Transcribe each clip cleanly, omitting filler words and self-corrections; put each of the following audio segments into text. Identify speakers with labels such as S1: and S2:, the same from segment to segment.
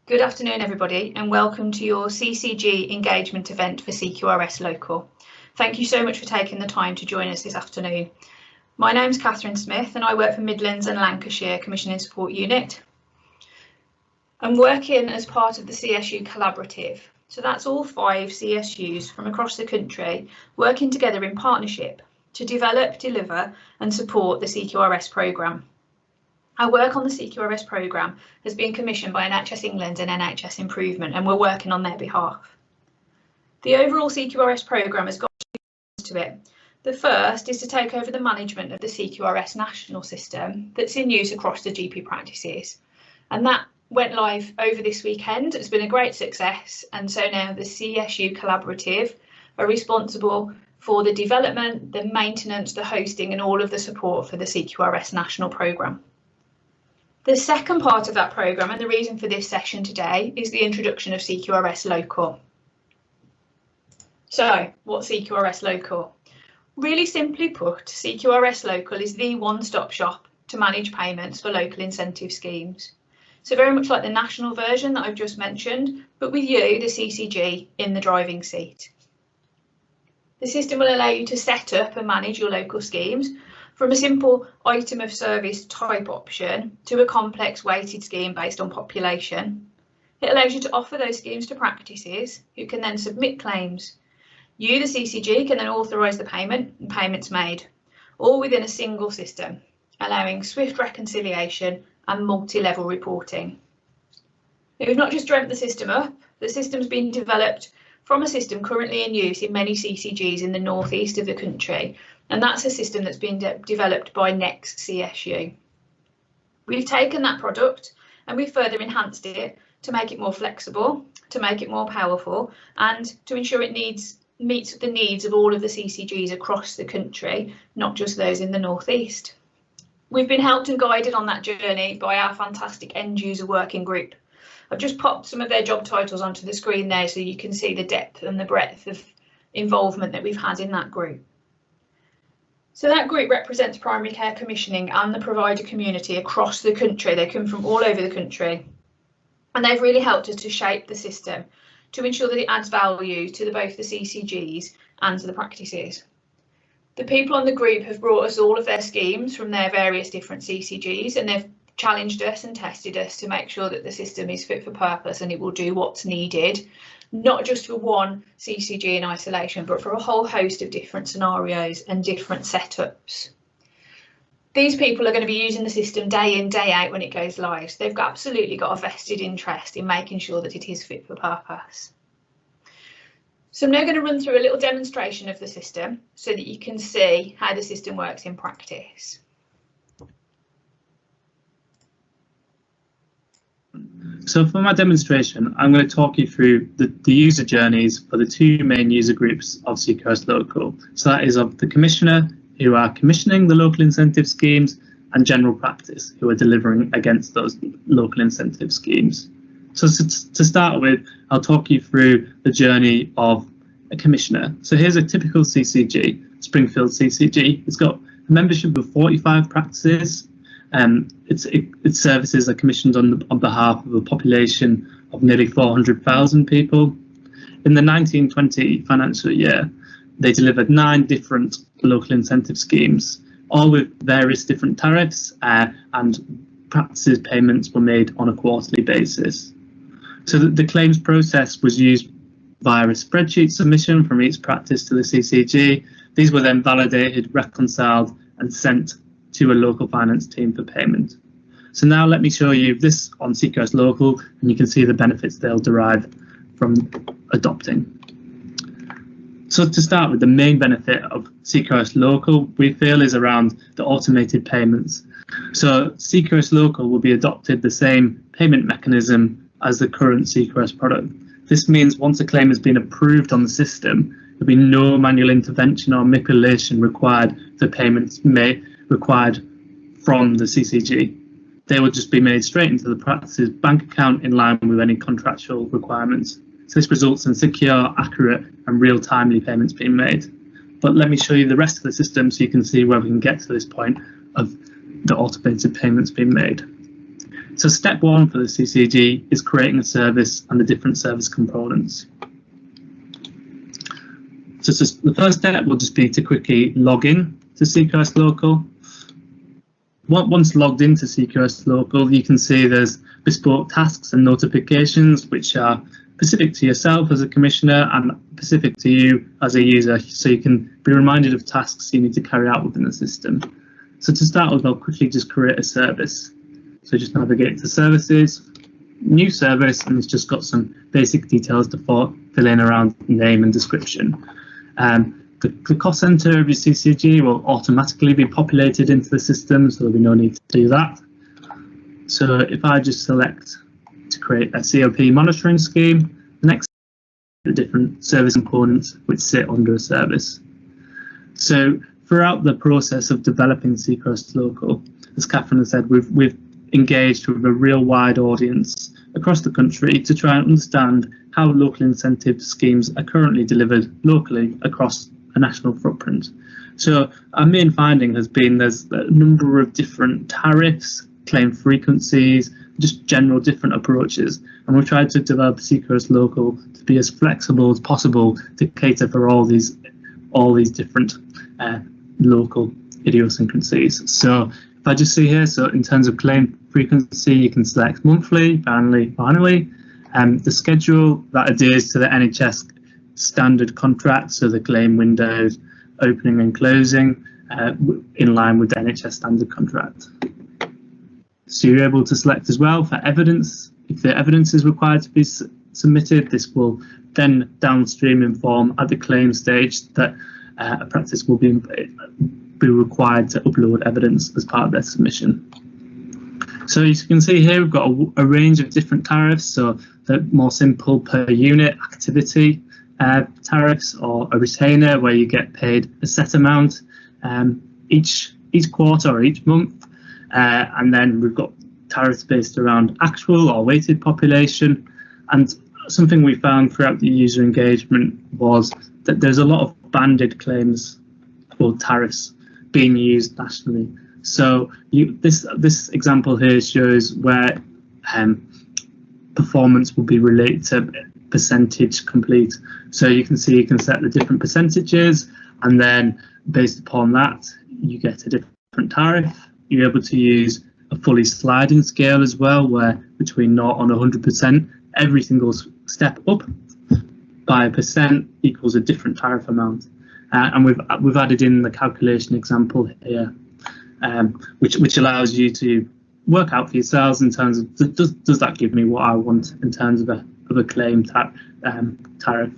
S1: Good afternoon, everybody, and welcome to your CCG engagement event for CQRS Local. Thank you so much for taking the time to join us this afternoon. My name's Catherine Smith and I work for Midlands and Lancashire Commissioning Support Unit. I'm working as part of the CSU Collaborative. So that's all 5 CSUs from across the country working together in partnership to develop, deliver and support the CQRS programme. Our work on the CQRS programme has been commissioned by NHS England and NHS Improvement, and we're working on their behalf. The overall CQRS programme has got 2 parts to it. The first is to take over the management of the CQRS national system that's in use across the GP practices, and that went live over this weekend. It's been a great success, and so now the CSU Collaborative are responsible for the development, the maintenance, the hosting and all of the support for the CQRS national programme. The second part of that programme, and the reason for this session today, is the introduction of CQRS Local. So, what's CQRS Local? Really simply put, CQRS Local is the one-stop shop to manage payments for local incentive schemes. So very much like the national version that I've just mentioned, but with you, the CCG, in the driving seat. The system will allow you to set up and manage your local schemes, from a simple item of service type option to a complex weighted scheme based on population. It allows you to offer those schemes to practices who can then submit claims. You, the CCG, can then authorise the payment and payments made, all within a single system, allowing swift reconciliation and multi-level reporting. We've not just dreamt the system up, the system's been developed from a system currently in use in many CCGs in the northeast of the country, and that's a system that's been developed by Next CSU. We've taken that product and we've further enhanced it to make it more flexible, to make it more powerful, and to ensure it meets the needs of all of the CCGs across the country, not just those in the northeast. We've been helped and guided on that journey by our fantastic end user working group. I've just popped some of their job titles onto the screen there so you can see the depth and the breadth of involvement that we've had in that group. So that group represents primary care commissioning and the provider community across the country. They come from all over the country, and they've really helped us to shape the system to ensure that it adds value to both the CCGs and to the practices. The people on the group have brought us all of their schemes from their various different CCGs, and they've challenged us and tested us to make sure that the system is fit for purpose and it will do what's needed, not just for one CCG in isolation, but for a whole host of different scenarios and different setups. These people are going to be using the system day in, day out when it goes live. So they've absolutely got a vested interest in making sure that it is fit for purpose. So I'm now going to run through a little demonstration of the system so that you can see how the system works in practice.
S2: So for my demonstration, I'm going to talk you through the user journeys for the 2 main user groups of CQRS Local. So that is of the commissioner, who are commissioning the local incentive schemes, and general practice, who are delivering against those local incentive schemes. So to start with, I'll talk you through the journey of a commissioner. So here's a typical CCG, Springfield CCG. It's got a membership of 45 practices. Its services are commissioned on behalf of a population of nearly 400,000 people. In the 1920 financial year, they delivered 9 different local incentive schemes, all with various different tariffs, and practices payments were made on a quarterly basis. So the claims process was used via a spreadsheet submission from each practice to the CCG. These were then validated, reconciled and sent to a local finance team for payment. So now let me show you this on CQRS Local, and you can see the benefits they'll derive from adopting. So to start with, the main benefit of CQRS Local, we feel, is around the automated payments. So CQRS Local will be adopted the same payment mechanism as the current CQRS product. This means once a claim has been approved on the system, there'll be no manual intervention or manipulation required for payments required from the CCG. They will just be made straight into the practice's bank account in line with any contractual requirements. So this results in secure, accurate and real-timely payments being made. But let me show you the rest of the system so you can see where we can get to this point of the automated payments being made. So step one for the CCG is creating a service and the different service components. So the first step will just be to quickly log in to CQRS Local. Once logged into CQRS Local, you can see there's bespoke tasks and notifications which are specific to yourself as a commissioner and specific to you as a user, so you can be reminded of tasks you need to carry out within the system. So to start with, I'll quickly just create a service. So just navigate to services, new service, and it's just got some basic details to fill in around name and description. The cost center of your CCG will automatically be populated into the system, so there'll be no need to do that. So if I just select to create a COP monitoring scheme, the next the different service components which sit under a service. So throughout the process of developing CQRS Local, as Catherine has said, we've engaged with a real wide audience across the country to try and understand how local incentive schemes are currently delivered locally across a national footprint. So our main finding has been there's a number of different tariffs, claim frequencies, just general different approaches, and we've tried to develop CQRS Local to be as flexible as possible to cater for all these different local idiosyncrasies. So if I just see here, so in terms of claim frequency, you can select monthly, biannually, the schedule that adheres to the NHS standard contract, so the claim windows opening and closing in line with the NHS standard contract. So you're able to select as well for evidence. If the evidence is required to be submitted, this will then downstream inform at the claim stage that a practice will be required to upload evidence as part of their submission. So as you can see here, we've got a range of different tariffs. So the more simple per unit activity tariffs, or a retainer where you get paid a set amount each quarter or each month. And then we've got tariffs based around actual or weighted population. And something we found throughout the user engagement was that there's a lot of banded claims or tariffs being used nationally. So this example here shows where performance will be related to percentage complete. So you can see you can set the different percentages, and then based upon that you get a different tariff. You're able to use a fully sliding scale as well, where between 0 and 100%, every single step up by a percent equals a different tariff amount. And we've added in the calculation example here, which allows you to work out for yourselves in terms of does that give me what I want in terms of a claim tariff.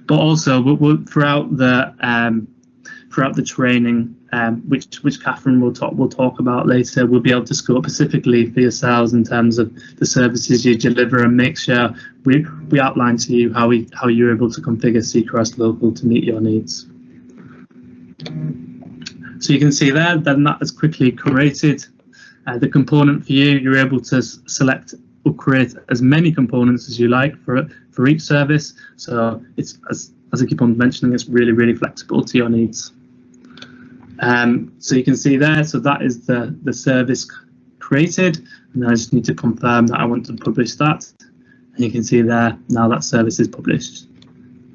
S2: But also throughout the training, which Catherine will talk about later, we'll be able to scope specifically for yourselves in terms of the services you deliver, and make sure we outline to you how you're able to configure CQRS Local to meet your needs. So you can see there, then that has quickly created the component for you. You're able to select or create as many components as you like for each service. So it's, as I keep on mentioning, it's really flexible to your needs. So you can see there, so that is the service created, and I just need to confirm that I want to publish that. And you can see there, now that service is published.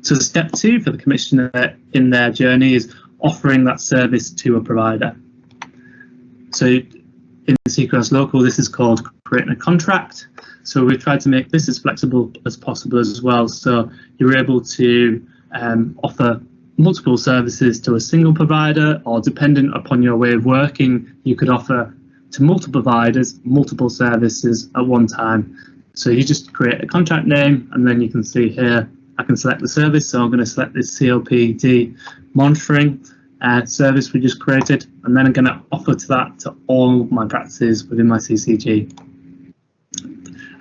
S2: So step 2 for the commissioner in their journey is offering that service to a provider. So in CQRS Local, this is called creating a contract. So we've tried to make this as flexible as possible as well. So you're able to offer multiple services to a single provider, or dependent upon your way of working, you could offer to multiple providers multiple services at one time. So you just create a contract name, and then you can see here I can select the service. So I'm going to select this COPD monitoring service we just created, and then I'm going to offer that to all my practices within my CCG.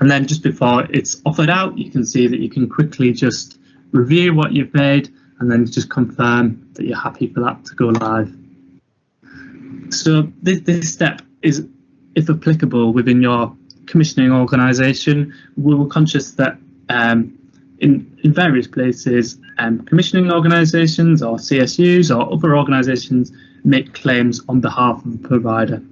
S2: And then just before it's offered out, you can see that you can quickly just review what you've made, and then just confirm that you're happy for that to go live. So this step is, if applicable within your commissioning organisation, we were conscious that in various places, commissioning organisations or CSUs or other organisations make claims on behalf of the provider.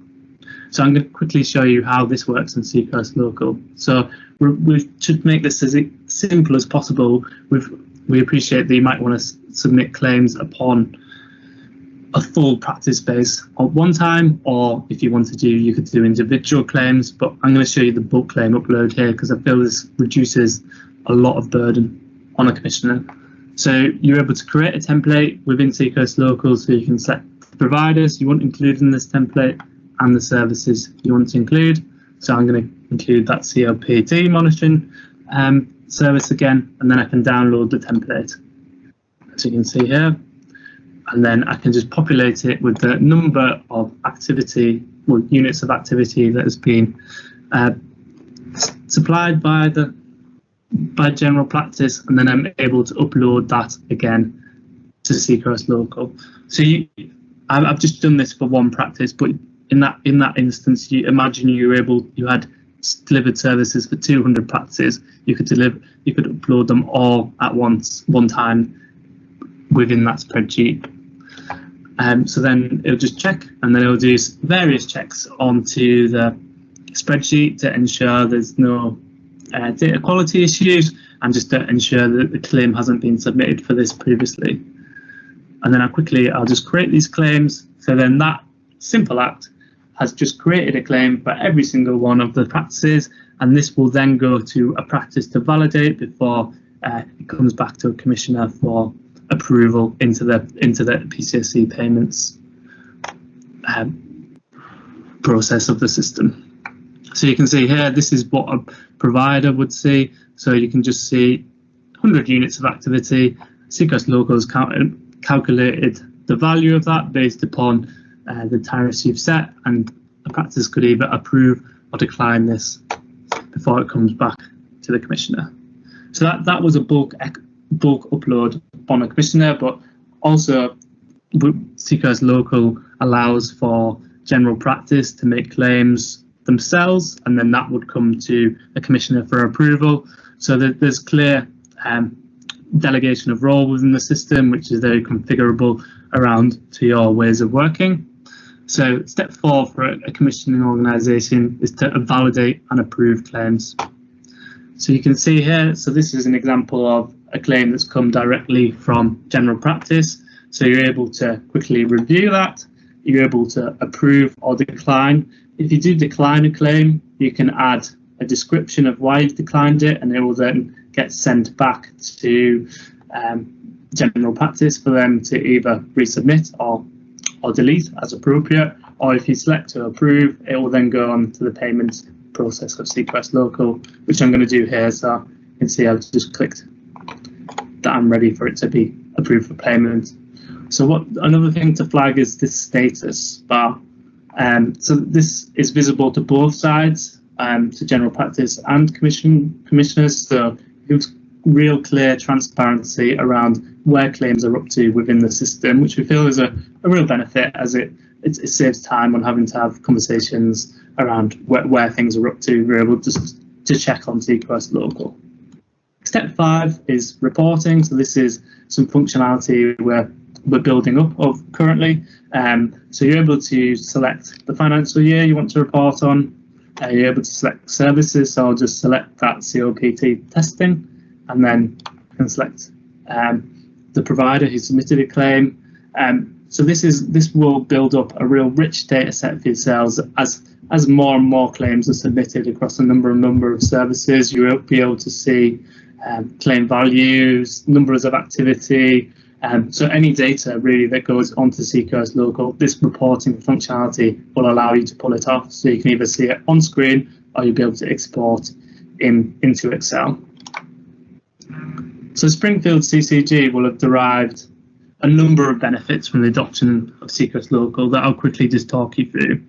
S2: So I'm going to quickly show you how this works in CQRS Local. So we should make this as simple as possible. We appreciate that you might want to submit claims upon a full practice base at one time, or if you wanted to, you could do individual claims, but I'm going to show you the bulk claim upload here because I feel this reduces a lot of burden on a commissioner. So you're able to create a template within CQRS Local, so you can set the providers you want included in this template and the services you want to include. So I'm going to include that CLPT monitoring service again, and then I can download the template, as you can see here. And then I can just populate it with the number of activity, well, units of activity that has been supplied by general practice, and then I'm able to upload that again to CQRS Local. So I've just done this for one practice, but in that instance, you imagine you had delivered services for 200 practices. You could upload them all at one time within that spreadsheet. So then it'll just check, and then it'll do various checks onto the spreadsheet to ensure there's no data quality issues, and just to ensure that the claim hasn't been submitted for this previously. And then I'll just create these claims. So then that simple act has just created a claim for every single one of the practices, and this will then go to a practice to validate before it comes back to a commissioner for approval into the PCSC payments process of the system. So you can see here, this is what a provider would see. So you can just see 100 units of activity. CQRS Local has calculated the value of that based upon the tariffs you've set, and the practice could either approve or decline this before it comes back to the commissioner. So that was a bulk upload on a commissioner, but also CQRS Local allows for general practice to make claims themselves, and then that would come to a commissioner for approval. So that there's clear delegation of role within the system, which is very configurable around to your ways of working. So step 4 for a commissioning organisation is to validate and approve claims. So you can see here, so this is an example of a claim that's come directly from general practice. So you're able to quickly review that. You're able to approve or decline. If you do decline a claim, you can add a description of why you've declined it, and it will then get sent back to general practice for them to either resubmit or delete as appropriate. Or if you select to approve, it will then go on to the payment process of CQRS Local, which I'm going to do here. So you can see I've just clicked that I'm ready for it to be approved for payment. So another thing to flag is this status bar. So this is visible to both sides, to general practice and commissioners. So it's real clear transparency around where claims are up to within the system, which we feel is a real benefit, as it saves time on having to have conversations around where things are up to. We're able just to check on CQRS Local. Step 5 is reporting. So this is some functionality we're building up of currently. So you're able to select the financial year you want to report on. You're able to select services. So I'll just select that CLPT testing, and then I can select the provider who submitted a claim. So this will build up a real rich data set for yourselves as more and more claims are submitted across a number of services. You'll be able to see claim values, numbers of activity. So any data really that goes onto CQRS Local, this reporting functionality will allow you to pull it off. So you can either see it on screen, or you'll be able to export into Excel. So Springfield CCG will have derived a number of benefits from the adoption of CQRS Local that I'll quickly just talk you through.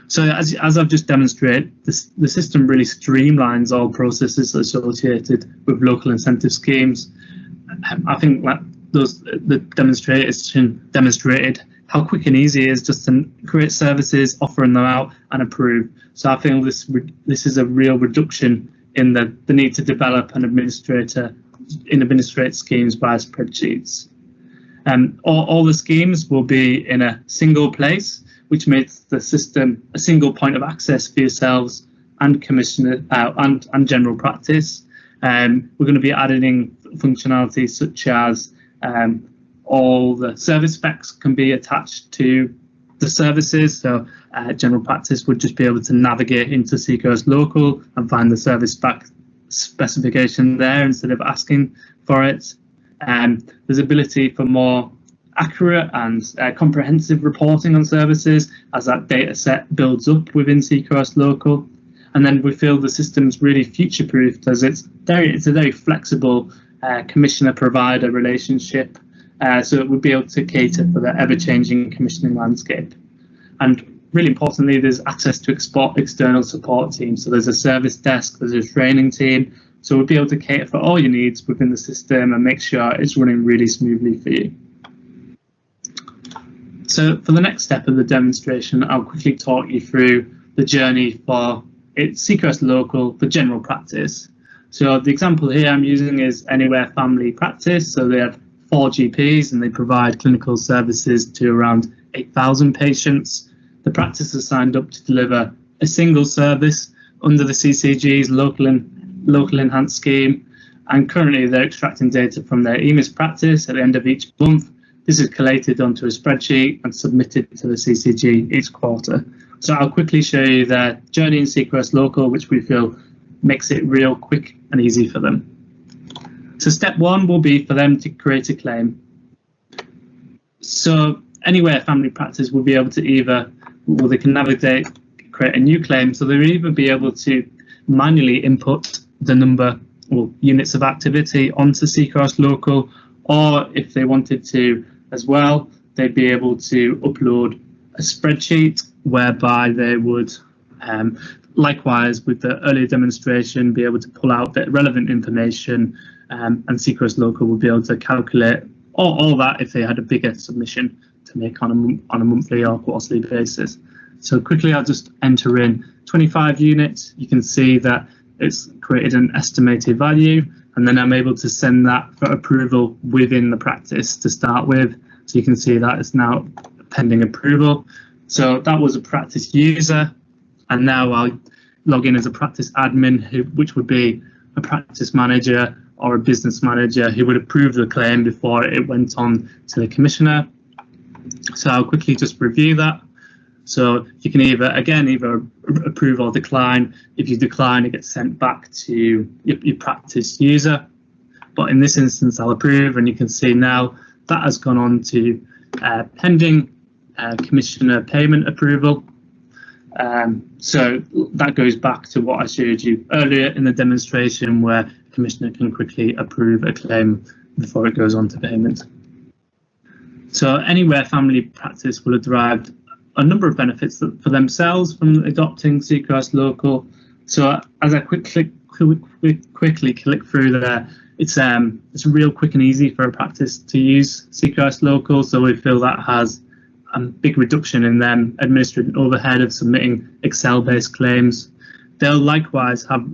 S2: So as I've just demonstrated, the system really streamlines all processes associated with local incentive schemes. I think that the demonstration demonstrated how quick and easy it is just to create services, offering them out and approve. So I feel this is a real reduction in the need to develop and administrate schemes via spreadsheets. All the schemes will be in a single place, which makes the system a single point of access for yourselves and commissioner and general practice. We're going to be adding functionality such as all the service specs can be attached to the services, so general practice would just be able to navigate into CQRS Local and find the service specification there instead of asking for it. There's ability for more accurate and comprehensive reporting on services as that data set builds up within CQRS Local. And then we feel the system's really future-proofed as it's a very flexible commissioner-provider relationship, so it would be able to cater for the ever-changing commissioning landscape. And really importantly, there's access to external support teams. So there's a service desk, there's a training team, so we'll be able to cater for all your needs within the system and make sure it's running really smoothly for you. So for the next step of the demonstration, I'll quickly talk you through the journey for CQRS Local for general practice. So the example here I'm using is Anywhere Family Practice. So they have 4 GPs and they provide clinical services to around 8,000 patients. The practice is signed up to deliver a single service under the CCG's local enhanced scheme, and currently they're extracting data from their EMIS practice at the end of each month. This is collated onto a spreadsheet and submitted to the CCG each quarter. So I'll quickly show you their journey in CQRS Local, which we feel makes it real quick and easy for them. So step 1 will be for them to create a claim. So Anywhere Family Practice will be able to they can navigate, create a new claim. So they'll either be able to manually input the number or units of activity onto CQRS Local, or if they wanted to as well, they'd be able to upload a spreadsheet whereby they would, likewise with the earlier demonstration, be able to pull out the relevant information, and CQRS Local will be able to calculate all that if they had a bigger submission to make on a monthly or quarterly basis. So quickly I'll just enter in 25 units. You can see that it's created an estimated value, and then I'm able to send that for approval within the practice to start with. So you can see that it's now pending approval. So that was a practice user, and now I'll log in as a practice admin, which would be a practice manager or a business manager who would approve the claim before it went on to the commissioner. So I'll quickly just review that. So you can either approve or decline. If you decline, it gets sent back to your practice user. But in this instance, I'll approve, and you can see now that has gone on to pending commissioner payment approval. So that goes back to what I showed you earlier in the demonstration, where the commissioner can quickly approve a claim before it goes on to payment. So Anywhere Family Practice will have derived a number of benefits for themselves from adopting CQRS Local. So as I quickly click through there, it's real quick and easy for a practice to use CQRS Local. So we feel that has a big reduction in them administrative overhead of submitting Excel-based claims. They'll likewise have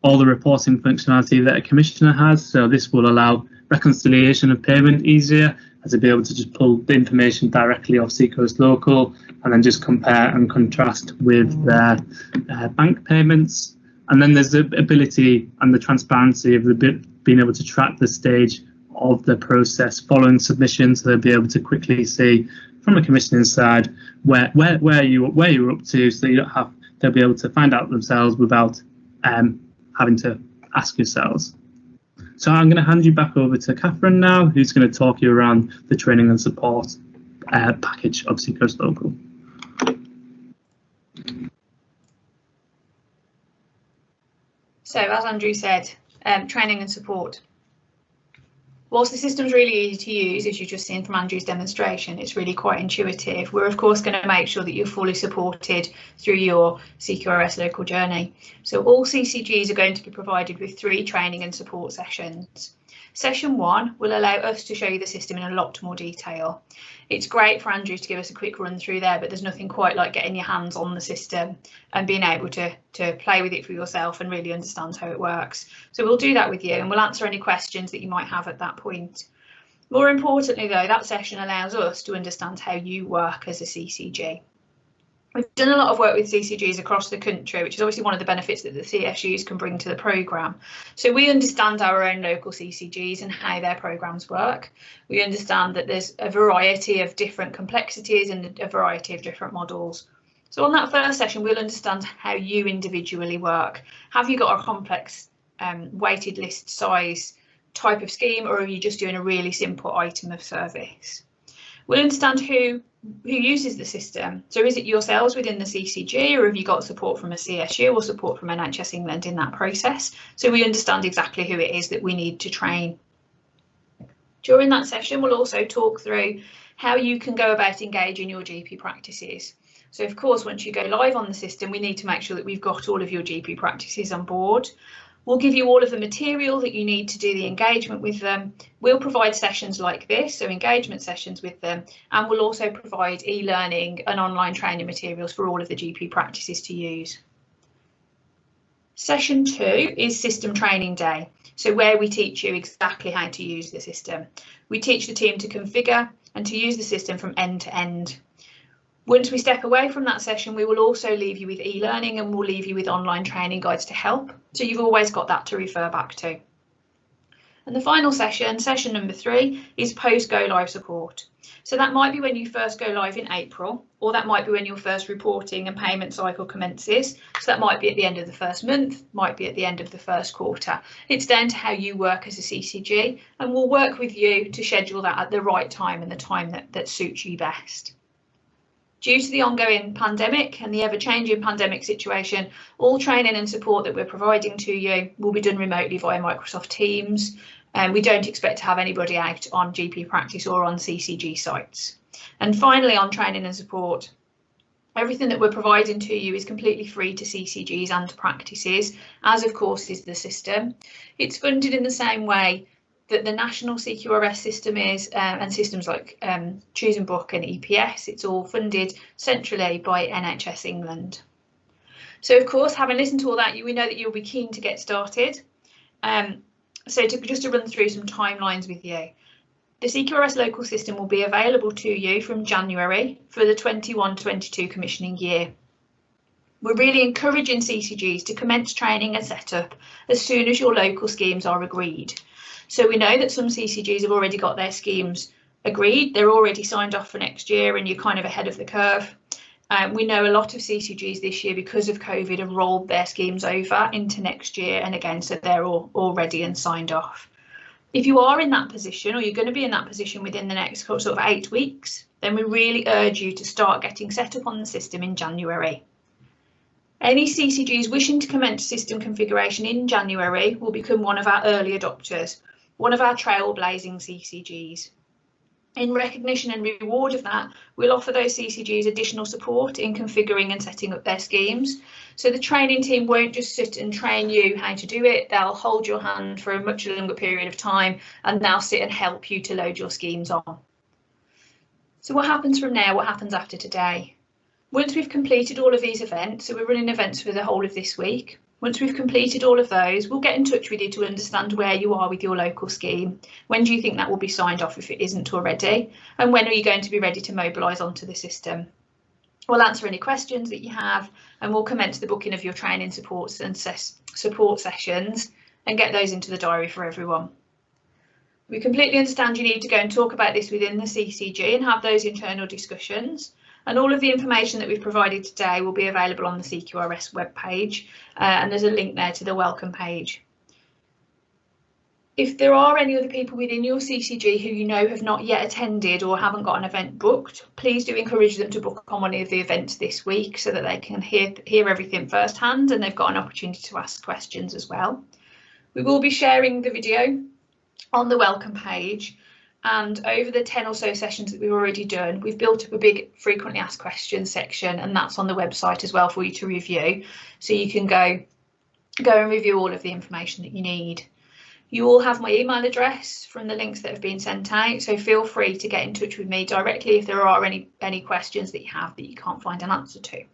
S2: all the reporting functionality that a commissioner has. So this will allow reconciliation of payment easier, as they'll be able to just pull the information directly off CQRS Local and then just compare and contrast with their bank payments. And then there's the ability and the transparency of being able to track the stage of the process following submission, so they'll be able to quickly see from a commissioning side where you're up to, so they'll be able to find out themselves without having to ask yourselves. So I'm going to hand you back over to Catherine now, who's going to talk you around the training and support package of CQRS Local.
S1: So as Andrew said, training and support. Whilst the system's really easy to use, as you've just seen from Andrew's demonstration, it's really quite intuitive. We're of course going to make sure that you're fully supported through your CQRS Local journey. So all CCGs are going to be provided with 3 training and support sessions. Session 1 will allow us to show you the system in a lot more detail. It's great for Andrew to give us a quick run through there, but there's nothing quite like getting your hands on the system and being able to play with it for yourself and really understand how it works. So we'll do that with you, and we'll answer any questions that you might have at that point. More importantly though, that session allows us to understand how you work as a CCG. We've done a lot of work with CCGs across the country, which is obviously one of the benefits that the CSUs can bring to the programme. So we understand our own local CCGs and how their programmes work. We understand that there's a variety of different complexities and a variety of different models. So on that first session, we'll understand how you individually work. Have you got a complex weighted list size type of scheme, or are you just doing a really simple item of service? We'll understand who uses the system. So is it yourselves within the CCG, or have you got support from a CSU or support from NHS England in that process? So we understand exactly who it is that we need to train. During that session, we'll also talk through how you can go about engaging your GP practices. So of course, once you go live on the system, we need to make sure that we've got all of your GP practices on board. We'll give you all of the material that you need to do the engagement with them. We'll provide sessions like this, so engagement sessions with them, and we'll also provide e-learning and online training materials for all of the GP practices to use. Session 2 is System Training Day, so where we teach you exactly how to use the system. We teach the team to configure and to use the system from end to end. Once we step away from that session, we will also leave you with e-learning and we'll leave you with online training guides to help. So you've always got that to refer back to. And the final session, session number 3, is post go live support. So that might be when you first go live in April, or that might be when your first reporting and payment cycle commences. So that might be at the end of the first month, might be at the end of the first quarter. It's down to how you work as a CCG, and we'll work with you to schedule that at the right time and the time that suits you best. Due to the ongoing pandemic and the ever-changing pandemic situation, all training and support that we're providing to you will be done remotely via Microsoft Teams, and we don't expect to have anybody out on GP practice or on CCG sites. And finally, on training and support, everything that we're providing to you is completely free to CCGs and to practices, as of course is the system. It's funded in the same way that the national CQRS system is, and systems like Choose and Book and EPS, it's all funded centrally by NHS England. So of course, having listened to all that, we know that you'll be keen to get started. So just to run through some timelines with you. The CQRS Local system will be available to you from January for the 21-22 commissioning year. We're really encouraging CCGs to commence training and setup as soon as your local schemes are agreed. So we know that some CCGs have already got their schemes agreed, they're already signed off for next year and you're kind of ahead of the curve. We know a lot of CCGs this year, because of COVID, have rolled their schemes over into next year, and again, so they're all ready and signed off. If you are in that position, or you're going to be in that position within the next sort of 8 weeks, then we really urge you to start getting set up on the system in January. Any CCGs wishing to commence system configuration in January will become one of our early adopters, one of our trailblazing CCGs. In recognition and reward of that, we'll offer those CCGs additional support in configuring and setting up their schemes. So the training team won't just sit and train you how to do it, they'll hold your hand for a much longer period of time and they'll sit and help you to load your schemes on. So what happens from now? What happens after today? Once we've completed all of these events, so we're running events for the whole of this week, once we've completed all of those, we'll get in touch with you to understand where you are with your local scheme. When do you think that will be signed off if it isn't already? And when are you going to be ready to mobilise onto the system? We'll answer any questions that you have and we'll commence the booking of your training supports and support sessions and get those into the diary for everyone. We completely understand you need to go and talk about this within the CCG and have those internal discussions. And all of the information that we've provided today will be available on the CQRS webpage, and there's a link there to the welcome page. If there are any other people within your CCG who you know have not yet attended or haven't got an event booked, please do encourage them to book on one of the events this week so that they can hear everything firsthand and they've got an opportunity to ask questions as well. We will be sharing the video on the welcome page. And over the 10 or so sessions that we've already done, we've built up a big frequently asked questions section, and that's on the website as well for you to review. So you can go and review all of the information that you need. You all have my email address from the links that have been sent out, so feel free to get in touch with me directly if there are any questions that you have that you can't find an answer to.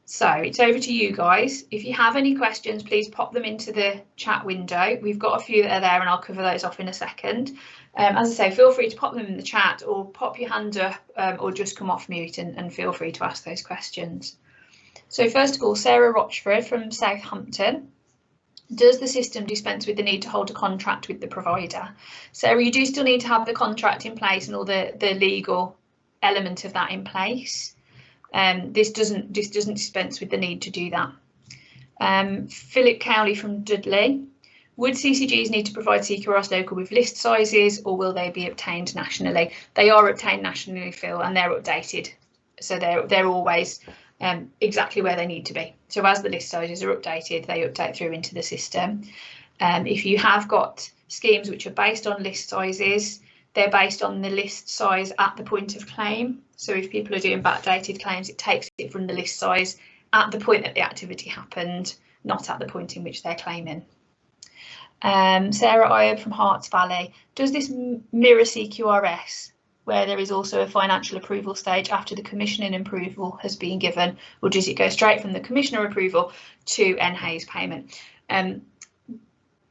S1: So it's over to you guys. If you have any questions, please pop them into the chat window. We've got a few that are there and I'll cover those off in a second. As I say, feel free to pop them in the chat or pop your hand up or just come off mute and feel free to ask those questions. So first of all, Sarah Rochford from Southampton. Does the system dispense with the need to hold a contract with the provider? Sarah, you do still need to have the contract in place and all the legal element of that in place. This doesn't dispense with the need to do that. Philip Cowley from Dudley. Would CCGs need to provide CQRS Local with list sizes, or will they be obtained nationally? They are obtained nationally, Phil, and they're updated. So they're always exactly where they need to be. So as the list sizes are updated, they update through into the system. If you have got schemes which are based on list sizes, they're based on the list size at the point of claim. So if people are doing backdated claims, it takes it from the list size at the point that the activity happened, not at the point in which they're claiming. Sarah Iyer from Harts Valley. Does this mirror CQRS, where there is also a financial approval stage after the commissioning approval has been given, or does it go straight from the commissioner approval to NHA's payment?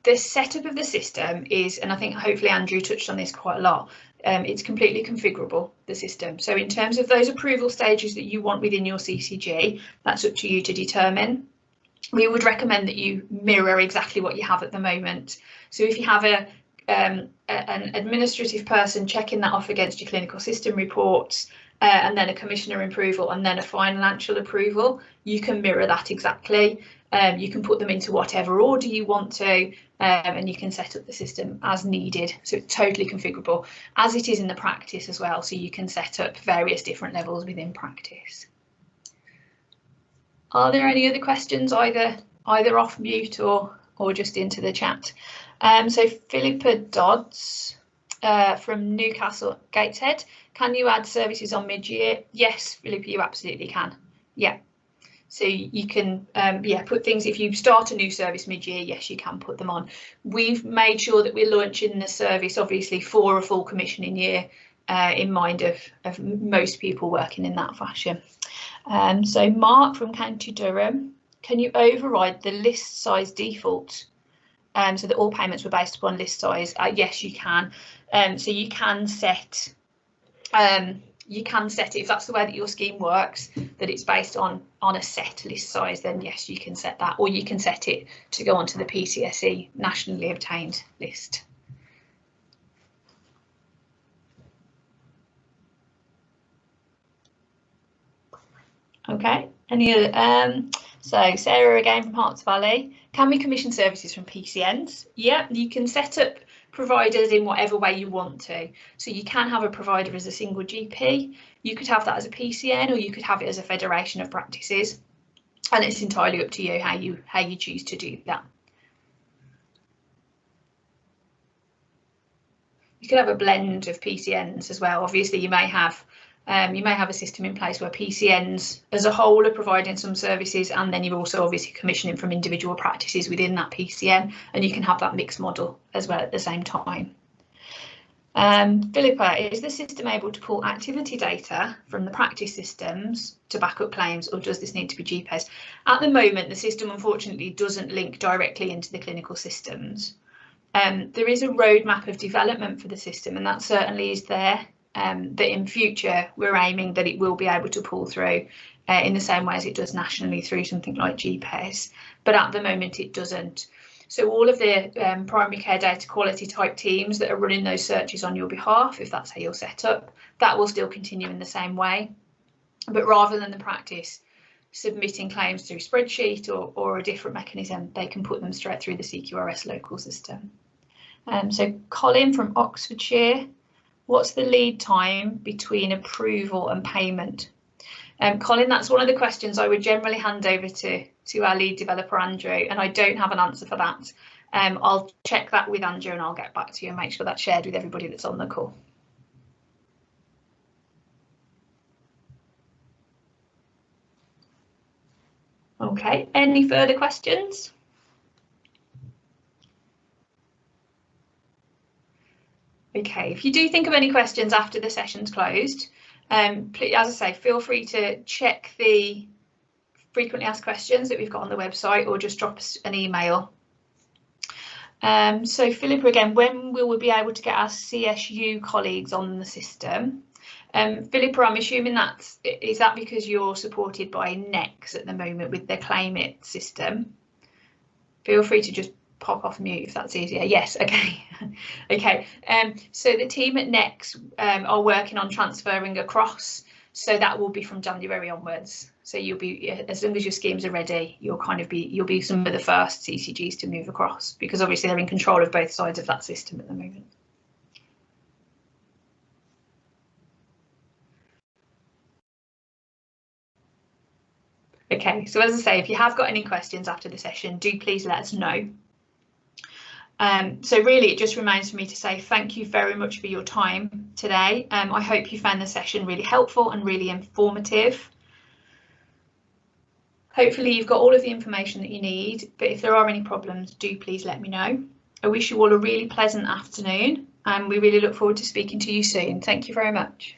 S1: The setup of the system is, and I think hopefully Andrew touched on this quite a lot, it's completely configurable, the system. So in terms of those approval stages that you want within your CCG, that's up to you to determine. We would recommend that you mirror exactly what you have at the moment. So if you have an administrative person checking that off against your clinical system reports, and then a commissioner approval and then a financial approval, you can mirror that exactly. You can put them into whatever order you want to, and you can set up the system as needed. So it's totally configurable, as it is in the practice as well. So you can set up various different levels within practice. Are there any other questions, either off mute or just into the chat? So Philippa Dodds from Newcastle Gateshead. Can you add services on mid-year? Yes, Philippa, you absolutely can. Yeah. So you can put things, if you start a new service mid-year, yes, you can put them on. We've made sure that we're launching the service obviously for a full commissioning year in mind of most people working in that fashion. So Mark from County Durham, can you override the list size default so that all payments were based upon list size? Yes, you can. So you can set it, if that's the way that your scheme works, that it's based on a set list size, then yes, you can set that, or you can set it to go onto the PCSE nationally obtained list. Okay, any other? So Sarah again from Harts Valley. Can we commission services from PCNs? Yeah, you can set up providers in whatever way you want to. So you can have a provider as a single GP, you could have that as a PCN, or you could have it as a federation of practices, and it's entirely up to you how you choose to do that. You could have a blend of PCNs as well. Obviously, you may have a system in place where PCNs as a whole are providing some services, and then you're also obviously commissioning from individual practices within that PCN, and you can have that mixed model as well at the same time. Philippa, is the system able to pull activity data from the practice systems to back up claims, or does this need to be GPES? At the moment, the system unfortunately doesn't link directly into the clinical systems. There is a roadmap of development for the system, and that certainly is there. That in future we're aiming that it will be able to pull through in the same way as it does nationally through something like GPES, but at the moment it doesn't. So all of the primary care data quality type teams that are running those searches on your behalf, if that's how you're set up, that will still continue in the same way, but rather than the practice submitting claims through spreadsheet or a different mechanism, they can put them straight through the CQRS Local system. So Colin from Oxfordshire, what's the lead time between approval and payment? Colin, that's one of the questions I would generally hand over to our lead developer, Andrew, and I don't have an answer for that. I'll check that with Andrew and I'll get back to you and make sure that's shared with everybody that's on the call. Okay, any further questions? Okay, if you do think of any questions after the session's closed, please, as I say, feel free to check the frequently asked questions that we've got on the website, or just drop us an email. So Philippa, again, when will we be able to get our CSU colleagues on the system? Philippa, I'm assuming is that because you're supported by NEX at the moment with their Claim It system? Feel free to just pop off mute if that's easier. Yes, okay. Okay, so the team at NEX are working on transferring across, so that will be from January onwards. So you'll be, as long as your schemes are ready, you'll be some of the first CCGs to move across, because obviously they're in control of both sides of that system at the moment. Okay, so as I say, if you have got any questions after the session, do please let us know. So really, it just remains for me to say thank you very much for your time today. I hope you found the session really helpful and really informative. Hopefully you've got all of the information that you need, but if there are any problems, do please let me know. I wish you all a really pleasant afternoon, and we really look forward to speaking to you soon. Thank you very much.